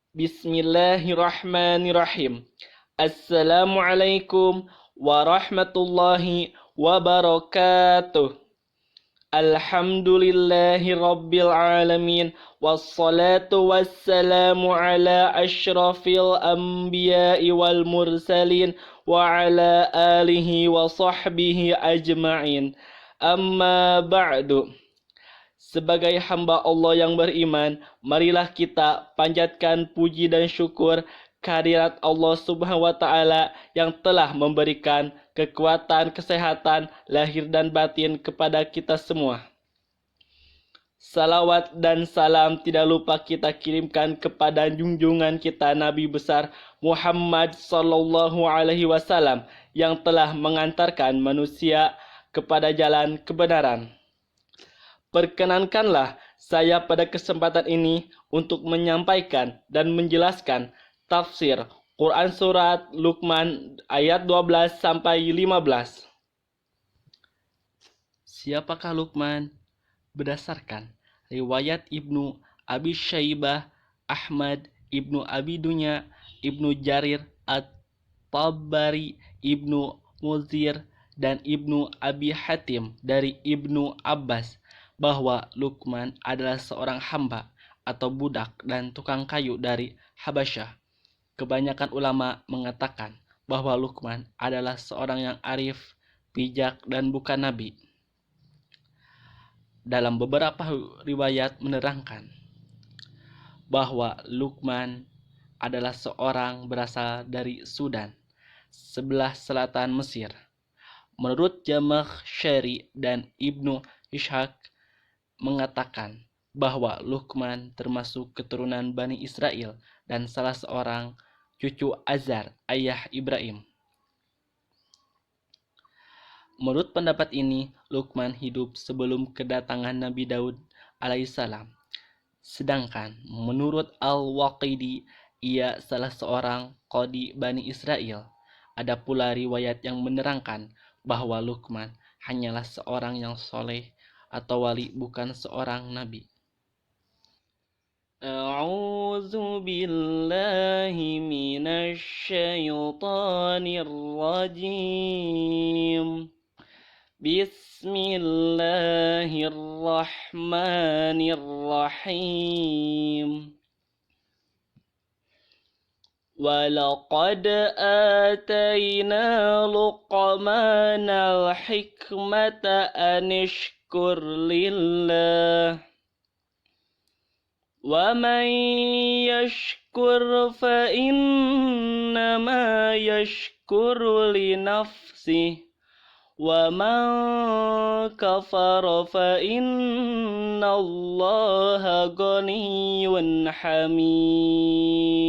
Bismillahirrahmanirrahim. Assalamualaikum warahmatullahi wabarakatuh. Alhamdulillahi rabbil alamin. Wassalatu wassalamu ala ashrafil anbiya'i wal mursalin wa ala alihi wa sahbihi ajma'in. Amma ba'du. Sebagai hamba Allah yang beriman, marilah kita panjatkan puji dan syukur kehadirat Allah Subhanahu wa taala yang telah memberikan kekuatan, kesehatan lahir dan batin kepada kita semua. Salawat dan salam tidak lupa kita kirimkan kepada junjungan kita Nabi besar Muhammad sallallahu alaihi wasallam yang telah mengantarkan manusia kepada jalan kebenaran. Perkenankanlah saya pada kesempatan ini untuk menyampaikan dan menjelaskan tafsir Quran Surat Luqman ayat 12 sampai 15. Siapakah Luqman? Berdasarkan riwayat Ibnu Abi Syaibah, Ahmad, Ibnu Abi Dunya, Ibnu Jarir At-Tabari, Ibnu Muzir, dan Ibnu Abi Hatim dari Ibnu Abbas bahwa Luqman adalah seorang hamba atau budak dan tukang kayu dari Habasyah. Kebanyakan ulama mengatakan bahwa Luqman adalah seorang yang arif, bijak, dan bukan nabi. Dalam beberapa riwayat menerangkan bahwa Luqman adalah seorang berasal dari Sudan, sebelah selatan Mesir. Menurut Jamakhsyari dan Ibnu Ishaq mengatakan bahwa Luqman termasuk keturunan Bani Israel dan salah seorang cucu Azar, ayah Ibrahim. Menurut pendapat ini, Luqman hidup sebelum kedatangan Nabi Daud alaihissalam. Sedangkan menurut Al-Waqidi, ia salah seorang qadi Bani Israel. Ada pula riwayat yang menerangkan bahwa Luqman hanyalah seorang yang soleh atau wali, bukan seorang nabi. A'udzu billahi minasy syaithanir rajim. Bismillahirrahmanirrahim. وَلَقَدْ آتَيْنَا لُقْمَانَ الْحِكْمَةَ أَنِ اشْكُرْ لِلَّهِ وَمَنْ يَشْكُرْ فَإِنَّمَا يَشْكُرُ لِنَفْسِهِ وَمَنْ كَفَرَ فَإِنَّ اللَّهَ غَنِيٌّ حَمِيدٌ.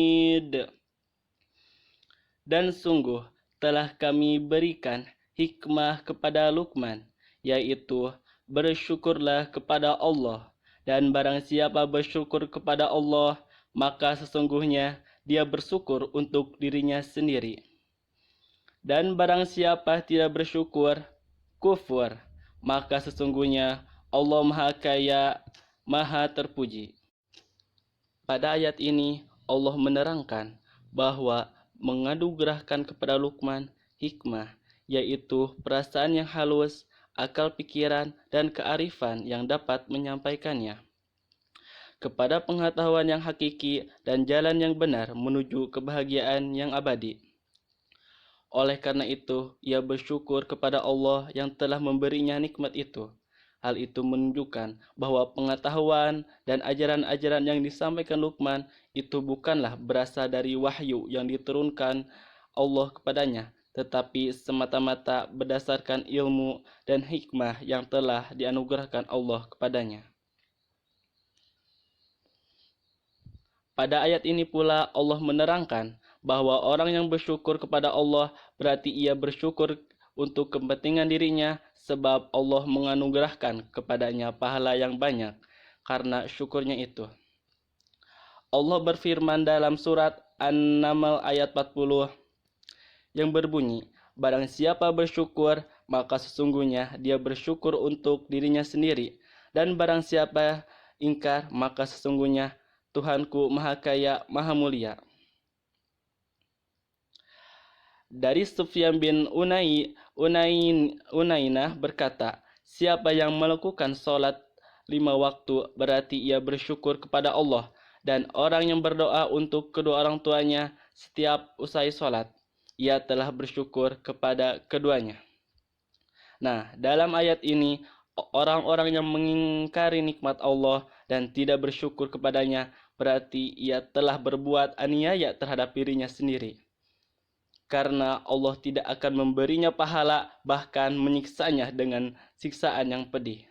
Dan sungguh telah kami berikan hikmah kepada Luqman, yaitu bersyukurlah kepada Allah. Dan barang siapa bersyukur kepada Allah, maka sesungguhnya dia bersyukur untuk dirinya sendiri. Dan barang siapa tidak bersyukur, kufur, maka sesungguhnya Allah Maha Kaya, Maha Terpuji. Pada ayat ini, Allah menerangkan bahwa menganugerahkan kepada Luqman hikmah, yaitu perasaan yang halus, akal pikiran, dan kearifan yang dapat menyampaikannya kepada pengetahuan yang hakiki dan jalan yang benar menuju kebahagiaan yang abadi. Oleh karena itu, ia bersyukur kepada Allah yang telah memberinya nikmat itu. Hal itu menunjukkan bahwa pengetahuan dan ajaran-ajaran yang disampaikan Luqman itu bukanlah berasal dari wahyu yang diturunkan Allah kepadanya, tetapi semata-mata berdasarkan ilmu dan hikmah yang telah dianugerahkan Allah kepadanya. Pada ayat ini pula Allah menerangkan bahwa orang yang bersyukur kepada Allah berarti ia bersyukur untuk kepentingan dirinya, sebab Allah menganugerahkan kepadanya pahala yang banyak karena syukurnya itu. Allah berfirman dalam surat An-Naml ayat 40 yang berbunyi, barang siapa bersyukur, maka sesungguhnya dia bersyukur untuk dirinya sendiri. Dan barang siapa ingkar, maka sesungguhnya Tuhanku Maha Kaya, Maha Mulia. Dari Sufyan bin Unainah berkata, siapa yang melakukan sholat 5 waktu berarti ia bersyukur kepada Allah, dan orang yang berdoa untuk kedua orang tuanya setiap usai sholat, ia telah bersyukur kepada keduanya. Nah, dalam ayat ini, orang-orang yang mengingkari nikmat Allah dan tidak bersyukur kepadanya berarti ia telah berbuat aniaya terhadap dirinya sendiri. Karena Allah tidak akan memberinya pahala, bahkan menyiksanya dengan siksaan yang pedih.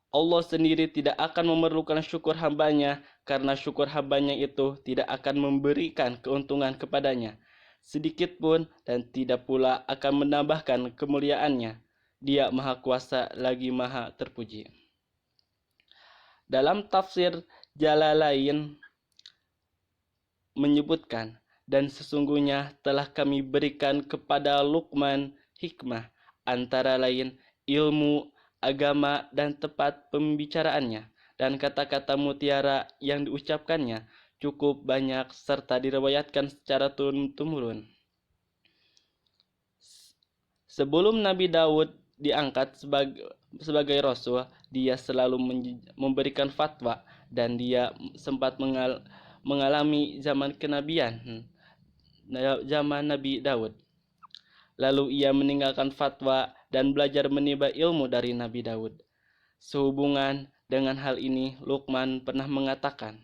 Allah sendiri tidak akan memerlukan syukur hambanya, karena syukur hambanya itu tidak akan memberikan keuntungan kepadanya sedikit pun, dan tidak pula akan menambahkan kemuliaannya. Dia Maha Kuasa lagi Maha Terpuji. Dalam tafsir Jalalain menyebutkan, dan sesungguhnya telah kami berikan kepada Luqman hikmah, antara lain ilmu, agama, dan tempat pembicaraannya, dan kata-kata mutiara yang diucapkannya cukup banyak serta diriwayatkan secara turun-temurun. Sebelum Nabi Daud diangkat sebagai rasul, dia selalu memberikan fatwa, dan dia sempat mengalami zaman kenabian, zaman Nabi Daud. Lalu ia meninggalkan fatwa dan belajar menimba ilmu dari Nabi Daud. Sehubungan dengan hal ini, Luqman pernah mengatakan,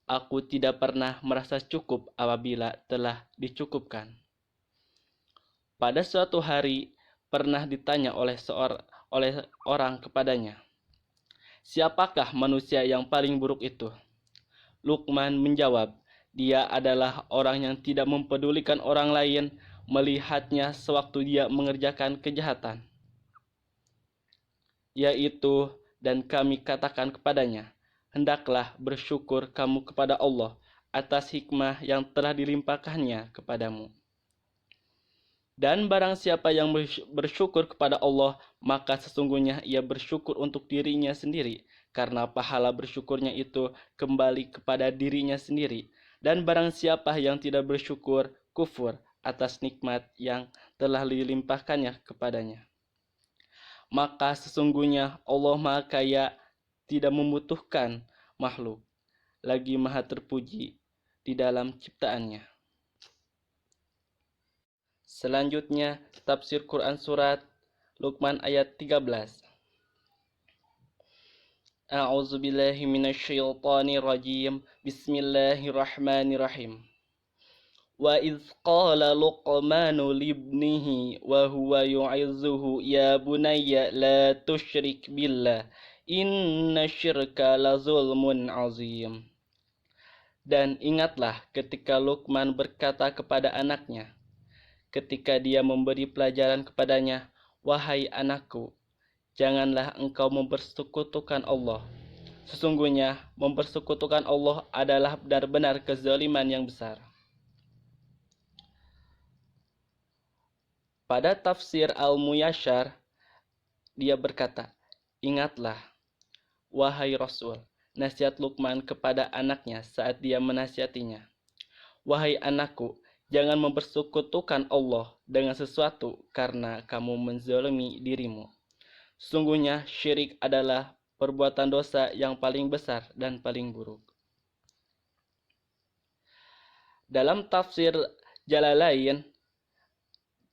aku tidak pernah merasa cukup apabila telah dicukupkan. Pada suatu hari, pernah ditanya oleh orang kepadanya, siapakah manusia yang paling buruk itu? Luqman menjawab, dia adalah orang yang tidak mempedulikan orang lain, melihatnya sewaktu dia mengerjakan kejahatan. Yaitu, dan kami katakan kepadanya, hendaklah bersyukur kamu kepada Allah atas hikmah yang telah dilimpahkannya kepadamu. Dan barang siapa yang bersyukur kepada Allah, maka sesungguhnya ia bersyukur untuk dirinya sendiri, karena pahala bersyukurnya itu kembali kepada dirinya sendiri. Dan barang siapa yang tidak bersyukur, kufur atas nikmat yang telah dilimpahkannya kepadanya. Maka sesungguhnya Allah Maha Kaya, tidak membutuhkan makhluk, lagi Maha Terpuji di dalam ciptaannya. Selanjutnya, tafsir Quran surat Luqman ayat 13. A'udzubillahi minasyaitonirrajim. Bismillahirrahmanirrahim. Wa idz qala Luqmanu libnihi wa huwa yu'izzuhu ya bunayya la tusyrik billah inna syirka la zulmun azim. Dan ingatlah ketika Luqman berkata kepada anaknya, ketika dia memberi pelajaran kepadanya, wahai anakku, janganlah engkau mempersekutukan Allah. Sesungguhnya mempersekutukan Allah adalah benar-benar kezaliman yang besar. Pada tafsir Al-Muyasyar, dia berkata, ingatlah, wahai Rasul, nasihat Luqman kepada anaknya saat dia menasihatinya. Wahai anakku, jangan mempersekutukan Allah dengan sesuatu karena kamu menzalimi dirimu. Sesungguhnya syirik adalah perbuatan dosa yang paling besar dan paling buruk. Dalam tafsir Jalalain,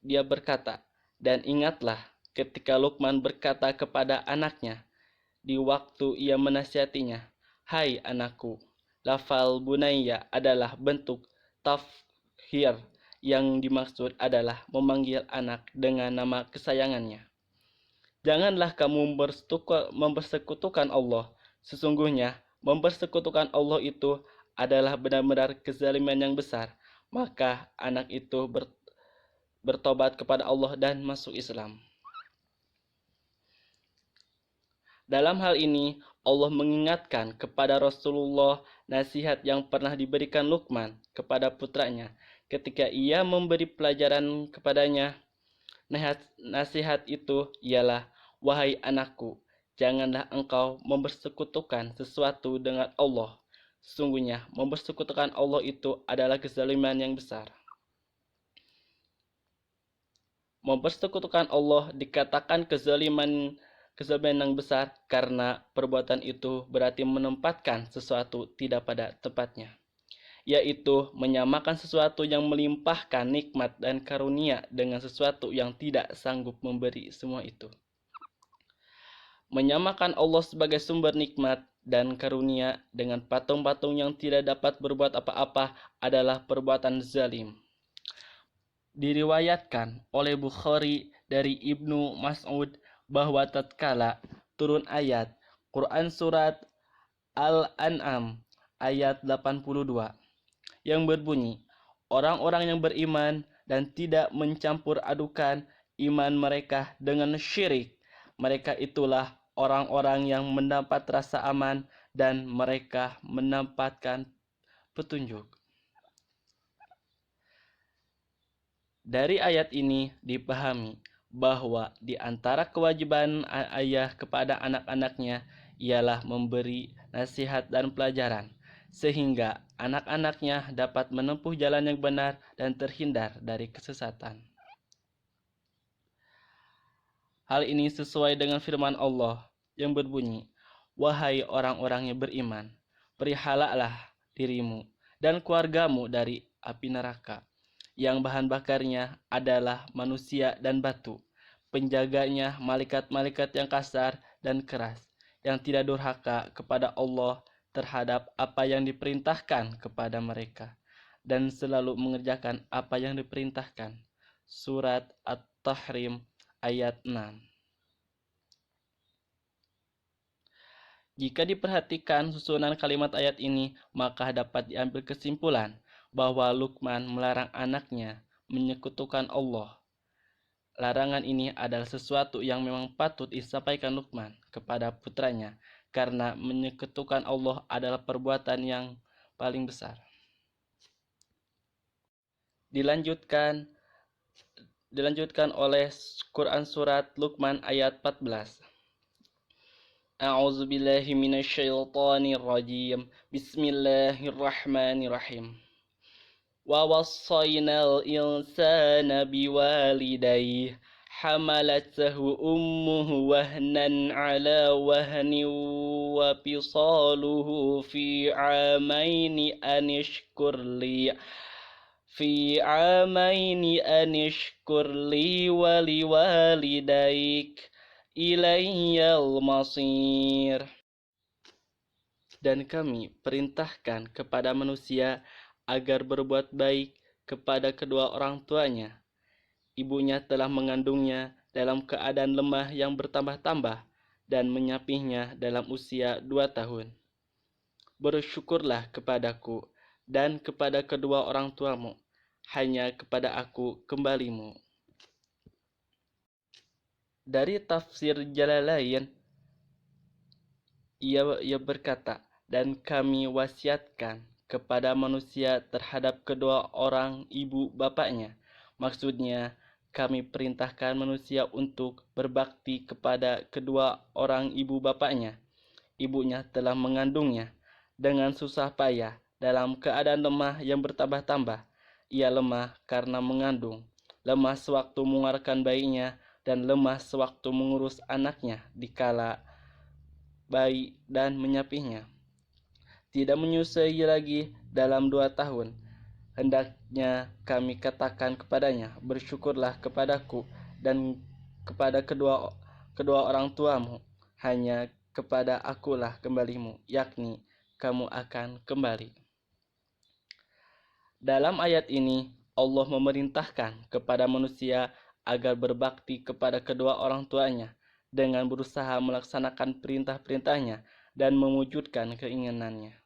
dia berkata, dan ingatlah ketika Luqman berkata kepada anaknya di waktu ia menasihatinya, hai anakku, lafal bunayya adalah bentuk tafkhir, yang dimaksud adalah memanggil anak dengan nama kesayangannya. Janganlah kamu mempersekutukan Allah. Sesungguhnya mempersekutukan Allah itu adalah benar-benar kezaliman yang besar. Maka anak itu bertobat kepada Allah dan masuk Islam. Dalam hal ini, Allah mengingatkan kepada Rasulullah nasihat yang pernah diberikan Luqman kepada putranya ketika ia memberi pelajaran kepadanya. Nasihat itu ialah, wahai anakku, janganlah engkau mempersekutukan sesuatu dengan Allah. Sungguhnya mempersekutukan Allah itu adalah kezaliman yang besar. Mempersekutukan Allah dikatakan kezaliman yang besar karena perbuatan itu berarti menempatkan sesuatu tidak pada tempatnya, yaitu menyamakan sesuatu yang melimpahkan nikmat dan karunia dengan sesuatu yang tidak sanggup memberi semua itu. Menyamakan Allah sebagai sumber nikmat dan karunia dengan patung-patung yang tidak dapat berbuat apa-apa adalah perbuatan zalim. Diriwayatkan oleh Bukhari dari Ibnu Mas'ud bahwa tatkala turun ayat Quran surat Al-An'am ayat 82 yang berbunyi, orang-orang yang beriman dan tidak mencampur adukan iman mereka dengan syirik, mereka itulah orang-orang yang mendapat rasa aman dan mereka mendapatkan petunjuk. Dari ayat ini dipahami bahwa di antara kewajiban ayah kepada anak-anaknya ialah memberi nasihat dan pelajaran, sehingga anak-anaknya dapat menempuh jalan yang benar dan terhindar dari kesesatan. Hal ini sesuai dengan firman Allah yang berbunyi, "Wahai orang-orang yang beriman, peliharalah dirimu dan keluargamu dari api neraka, yang bahan bakarnya adalah manusia dan batu, penjaganya malaikat-malaikat yang kasar dan keras, yang tidak durhaka kepada Allah terhadap apa yang diperintahkan kepada mereka, dan selalu mengerjakan apa yang diperintahkan." Surat At-Tahrim ayat 6. Jika diperhatikan susunan kalimat ayat ini, maka dapat diambil kesimpulan bahwa Luqman melarang anaknya menyekutukan Allah. Larangan ini adalah sesuatu yang memang patut disampaikan Luqman kepada putranya, karena menyekutukan Allah adalah perbuatan yang paling besar. Dilanjutkan oleh Quran surat Luqman ayat 14. A'udzu billahi minasyaitonir rajim. Bismillahirrahmanirrahim. Wa wassaynal insana biwalidayhi hamalathu ummuhu wahnan ala wahnin wa fisaluhu fi 'amaini anishkur li wa liwalidayk ilayyal masir. Dan kami perintahkan kepada manusia agar berbuat baik kepada kedua orang tuanya. Ibunya telah mengandungnya dalam keadaan lemah yang bertambah-tambah dan menyapihnya dalam usia 2 tahun. Bersyukurlah kepadaku dan kepada kedua orang tuamu, hanya kepada aku kembalimu. Dari tafsir Jalalain, ia berkata, dan kami wasiatkan kepada manusia terhadap kedua orang ibu bapaknya. Maksudnya, kami perintahkan manusia untuk berbakti kepada kedua orang ibu bapaknya. Ibunya telah mengandungnya dengan susah payah dalam keadaan lemah yang bertambah-tambah. Ia lemah karena mengandung, lemah sewaktu mengeluarkan bayinya, dan lemah sewaktu mengurus anaknya dikala bayi dan menyapihnya. Tidak menyusui lagi dalam 2 tahun. Hendaknya kami katakan kepadanya, bersyukurlah kepadaku dan kepada kedua orang tuamu, hanya kepada akulah kembalimu, yakni kamu akan kembali. Dalam ayat ini, Allah memerintahkan kepada manusia agar berbakti kepada kedua orang tuanya dengan berusaha melaksanakan perintah-perintahnya dan mewujudkan keinginannya.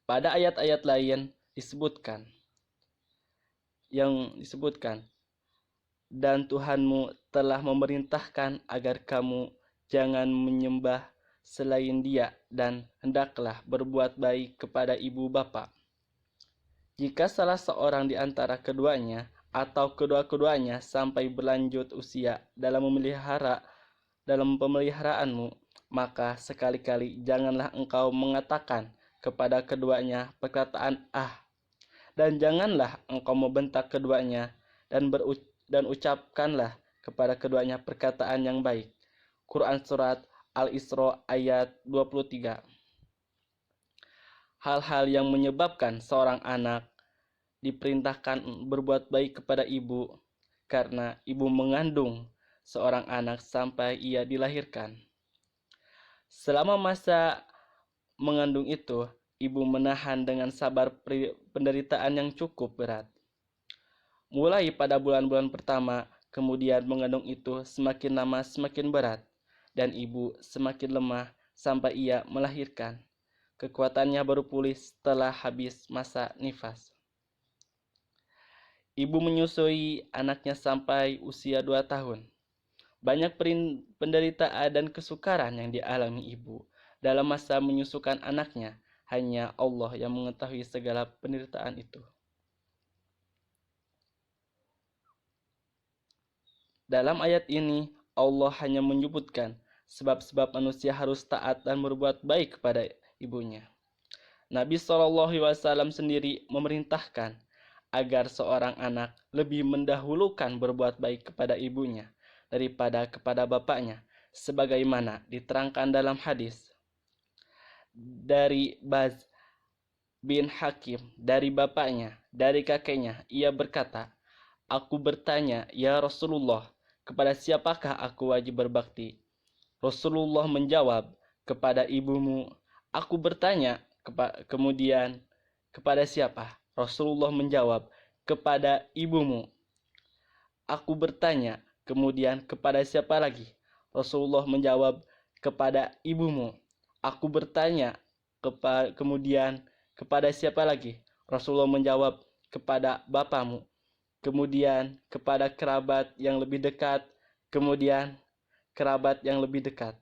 Pada ayat-ayat lain disebutkan, dan Tuhanmu telah memerintahkan agar kamu jangan menyembah selain Dia dan hendaklah berbuat baik kepada ibu bapa. Jika salah seorang di antara keduanya atau kedua-keduanya sampai berlanjut usia dalam memelihara dalam pemeliharaanmu, maka sekali-kali janganlah engkau mengatakan kepada keduanya perkataan "ah", dan janganlah engkau membentak keduanya, dan ucapkanlah kepada keduanya perkataan yang baik. Quran Surat Al-Isra ayat 23. Hal-hal yang menyebabkan seorang anak diperintahkan berbuat baik kepada ibu, karena ibu mengandung seorang anak sampai ia dilahirkan. Selama masa mengandung itu, ibu menahan dengan sabar penderitaan yang cukup berat. Mulai pada bulan-bulan pertama, kemudian mengandung itu semakin lama semakin berat, dan ibu semakin lemah sampai ia melahirkan. Kekuatannya baru pulih setelah habis masa nifas. Ibu menyusui anaknya sampai usia 2 tahun. Banyak penderitaan dan kesukaran yang dialami ibu dalam masa menyusukan anaknya. Hanya Allah yang mengetahui segala penderitaan itu. Dalam ayat ini, Allah hanya menyebutkan sebab-sebab manusia harus taat dan berbuat baik kepada ibunya. Nabi SAW sendiri memerintahkan agar seorang anak lebih mendahulukan berbuat baik kepada ibunya daripada kepada bapaknya, sebagaimana diterangkan dalam hadis dari Baz bin Hakim, dari bapaknya, dari kakeknya, ia berkata, "Aku bertanya, ya Rasulullah, kepada siapakah aku wajib berbakti?" Rasulullah menjawab, "Kepada ibumu." Aku bertanya, kemudian, "Kepada siapa?" Rasulullah menjawab, "Kepada ibumu." Aku bertanya, kemudian, "Kepada siapa lagi?" Rasulullah menjawab, "Kepada ibumu." Aku bertanya, kemudian, "Kepada siapa lagi?" Rasulullah menjawab, "Kepada bapamu." Kemudian, kepada kerabat yang lebih dekat. Kemudian, kerabat yang lebih dekat.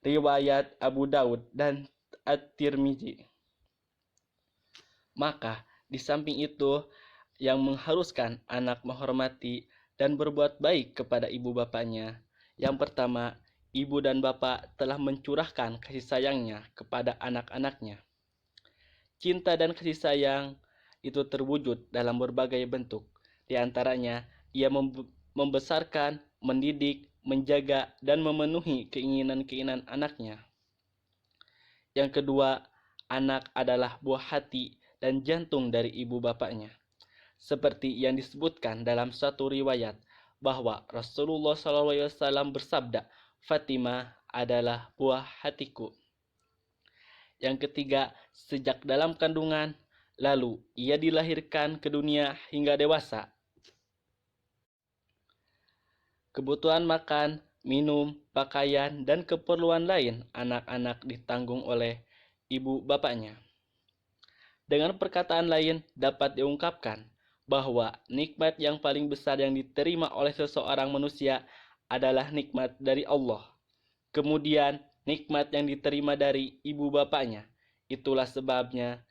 Riwayat Abu Daud dan At-Tirmizi. Maka, di samping itu, yang mengharuskan anak menghormati dan berbuat baik kepada ibu bapaknya. Yang pertama, ibu dan bapak telah mencurahkan kasih sayangnya kepada anak-anaknya. Cinta dan kasih sayang itu terwujud dalam berbagai bentuk. Di antaranya, ia membesarkan, mendidik, menjaga, dan memenuhi keinginan-keinginan anaknya. Yang kedua, anak adalah buah hati dan jantung dari ibu bapaknya. Seperti yang disebutkan dalam satu riwayat bahwa Rasulullah SAW bersabda, "Fatimah adalah buah hatiku." Yang ketiga, sejak dalam kandungan, lalu ia dilahirkan ke dunia hingga dewasa. Kebutuhan makan, minum, pakaian, dan keperluan lain anak-anak ditanggung oleh ibu bapaknya. Dengan perkataan lain dapat diungkapkan bahwa nikmat yang paling besar yang diterima oleh seseorang manusia adalah nikmat dari Allah. Kemudian nikmat yang diterima dari ibu bapaknya. Itulah sebabnya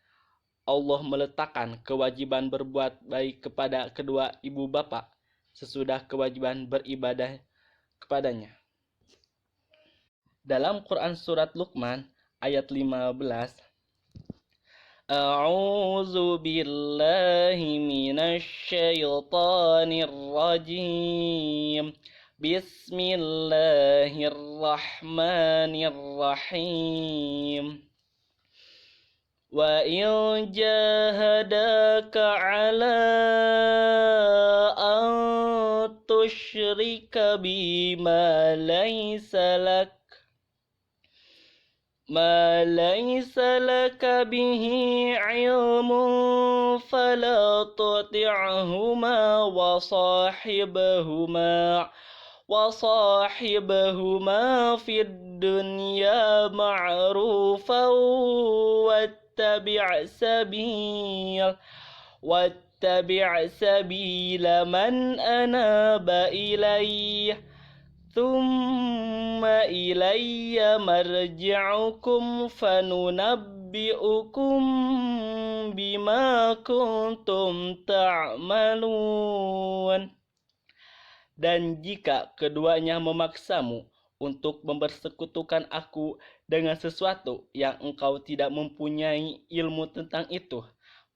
Allah meletakkan kewajiban berbuat baik kepada kedua ibu bapak sesudah kewajiban beribadah kepadanya. Dalam Quran Surat Luqman ayat 15, A'udzu billahi minasy syaithanir rajim. Bismillahirrahmanirrahim. Wa in jahadaka ala an tusyrika bima laysa laka bihi ilmun fala tuti'huma وصاحبهما في الدنيا معروفا واتبع سبيل من أناب إليه ثم إلي مرجعكم فننبئكم بما كنتم تعملون. Dan jika keduanya memaksamu untuk mempersekutukan aku dengan sesuatu yang engkau tidak mempunyai ilmu tentang itu,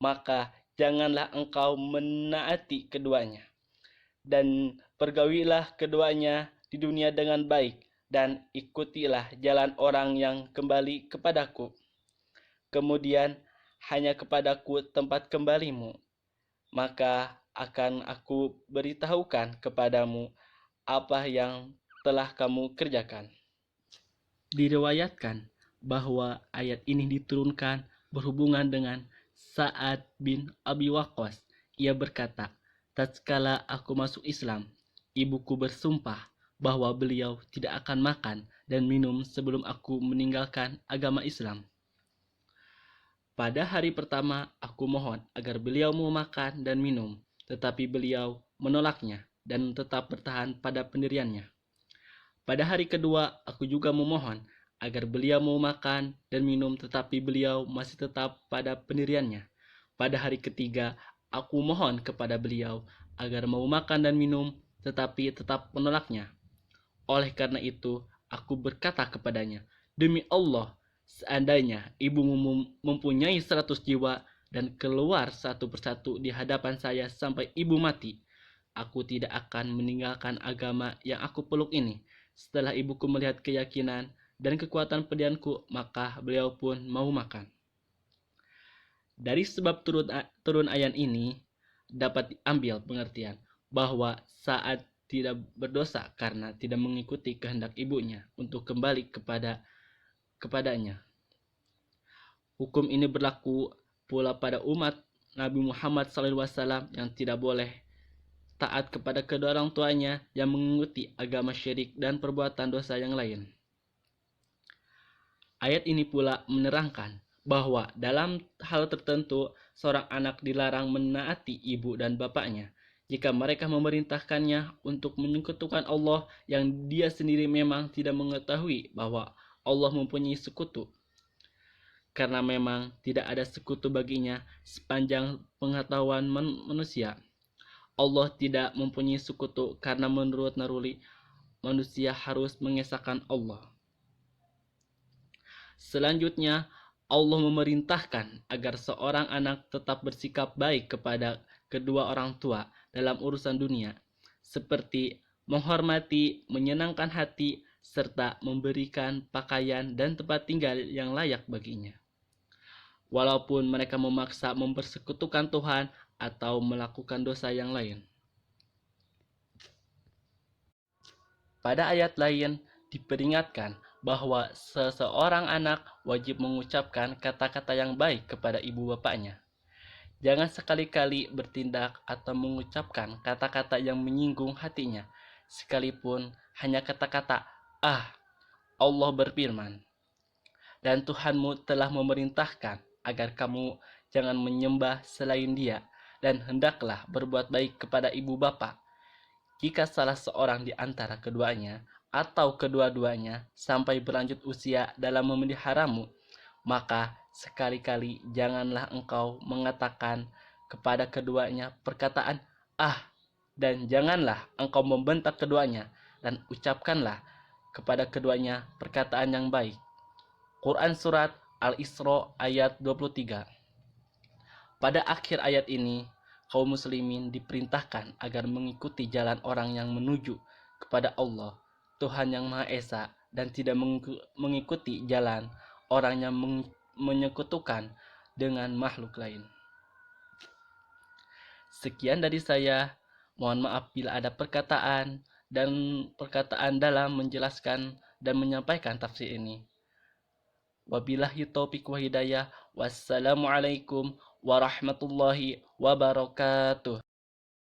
maka janganlah engkau menaati keduanya. Dan pergaulilah keduanya di dunia dengan baik, dan ikutilah jalan orang yang kembali kepadaku. Kemudian hanya kepadaku tempat kembalimu, maka akan aku beritahukan kepadamu apa yang telah kamu kerjakan. Diriwayatkan bahwa ayat ini diturunkan berhubungan dengan Sa'ad bin Abi Waqqas. Ia berkata, tatkala aku masuk Islam, ibuku bersumpah bahwa beliau tidak akan makan dan minum sebelum aku meninggalkan agama Islam. Pada hari pertama, aku mohon agar beliau mau makan dan minum, tetapi beliau menolaknya dan tetap bertahan pada pendiriannya. Pada hari kedua, aku juga memohon agar beliau mau makan dan minum, tetapi beliau masih tetap pada pendiriannya. Pada hari ketiga, aku mohon kepada beliau agar mau makan dan minum, tetapi tetap menolaknya. Oleh karena itu, aku berkata kepadanya, demi Allah, seandainya ibumu mempunyai 100 jiwa dan keluar satu persatu di hadapan saya sampai ibu mati, aku tidak akan meninggalkan agama yang aku peluk ini. Setelah ibuku melihat keyakinan dan kekuatan pendirianku, maka beliau pun mau makan. Dari sebab turun ayat ini dapat diambil pengertian bahwa saat tidak berdosa karena tidak mengikuti kehendak ibunya untuk kembali kepadanya. Hukum ini berlaku pula pada umat Nabi Muhammad SAW yang tidak boleh taat kepada kedua orang tuanya yang mengikuti agama syirik dan perbuatan dosa yang lain. Ayat ini pula menerangkan bahwa dalam hal tertentu seorang anak dilarang menaati ibu dan bapaknya jika mereka memerintahkannya untuk menyekutukan Allah yang dia sendiri memang tidak mengetahui bahwa Allah mempunyai sekutu. Karena memang tidak ada sekutu baginya sepanjang pengetahuan manusia. Allah tidak mempunyai sekutu karena menurut naluri manusia harus mengesahkan Allah. Selanjutnya, Allah memerintahkan agar seorang anak tetap bersikap baik kepada kedua orang tua dalam urusan dunia, seperti menghormati, menyenangkan hati, serta memberikan pakaian dan tempat tinggal yang layak baginya. Walaupun mereka memaksa mempersekutukan Tuhan atau melakukan dosa yang lain. Pada ayat lain diperingatkan bahwa seseorang anak wajib mengucapkan kata-kata yang baik kepada ibu bapaknya. Jangan sekali-kali bertindak atau mengucapkan kata-kata yang menyinggung hatinya, sekalipun hanya kata-kata, Allah berfirman, dan Tuhanmu telah memerintahkan agar kamu jangan menyembah selain Dia, dan hendaklah berbuat baik kepada ibu bapa. Jika salah seorang di antara keduanya atau kedua-duanya sampai berlanjut usia dalam memeliharamu, maka sekali-kali janganlah engkau mengatakan kepada keduanya perkataan dan janganlah engkau membentak keduanya, dan ucapkanlah kepada keduanya perkataan yang baik. Quran Surat Al-Isra ayat 23. Pada akhir ayat ini, kaum muslimin diperintahkan agar mengikuti jalan orang yang menuju kepada Allah, Tuhan yang Maha Esa, dan tidak mengikuti jalan orang yang menyekutukan dengan makhluk lain. Sekian dari saya. Mohon maaf bila ada perkataan dalam menjelaskan dan menyampaikan tafsir ini. Wabillahi taufiq wa hidayah. Wassalamualaikum warahmatullahi wabarakatuh.